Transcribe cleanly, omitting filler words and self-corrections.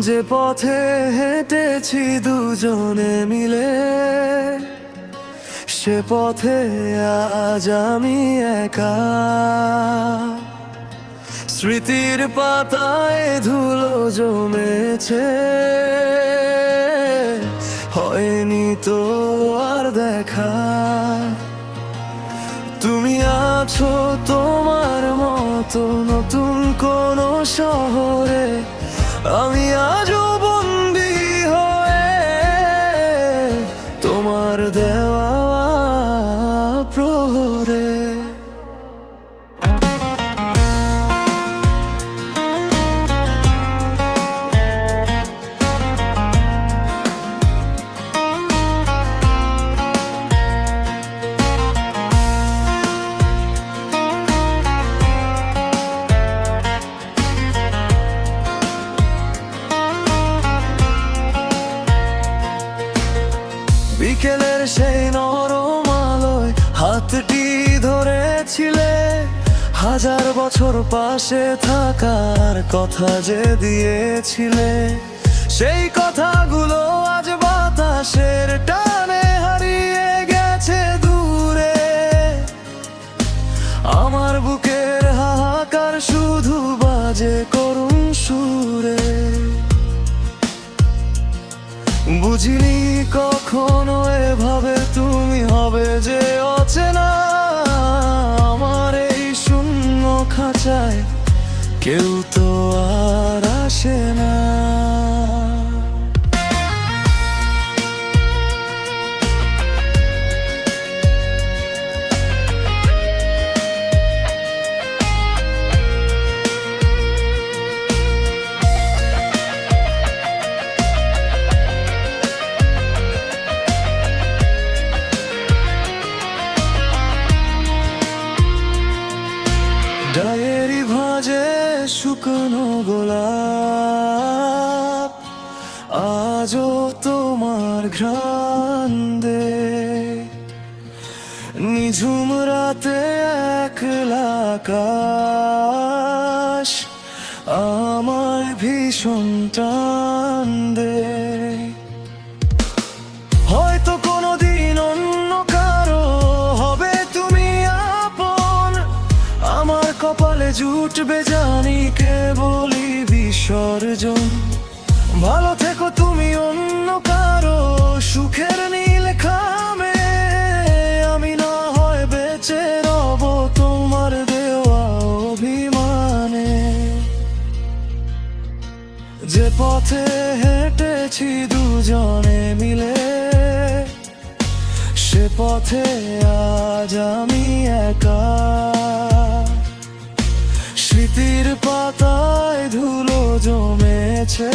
যে পথে হেঁটেছি দুজনে মিলে, সে পথে আজ আমি একা। স্মৃতির পাতায় ধুলো জমেছে, হয়নি তো আর দেখা। তুমি আছো তোমার মতো নতুন কোন শহরে, আমি আজও বন্দি হয়ে তোমার দেওয়া প্রহরে। বিকেলের সেই নরম আলোয় হাতটি ধরেছিলে, হাজার বছর পাশে থাকার কথা যে দিয়েছিলে। সেই কথাগুলো আজ বাতাসের টানে হারিয়ে গেছে দূরে। আমার বুকের হাহাকার শুধু বাজে করুণ সুরে। বুঝিনি কখনো এভাবে তুমি হবে যে অচেনা। আমার এই শূন্য খাঁচায় কেউ তো আর আসে না। ডায়েরি ভাজে শুকনো গোলাপ, আজও তোমার ঘ্রাণ দে। নিঝুম রাতে একলা আকাশ আমায় ভীষণ টান দে। হয়তো কোনোদিন অন্য কারো হবে তুমি আপন, আমার কপালে জুটবে জানি কেবলই বিসর্জন। ভালো থেকো তুমি অন্য কারো সুখের নীল খামে, আমি না হয় বেঁচে রব তোমার দেওয়া অভিমানে। যে পথে হেঁটেছি দুজনে মিলে, সে পথে আজ আমি একা। স্মৃতির পাতায় ধুলো জমেছে,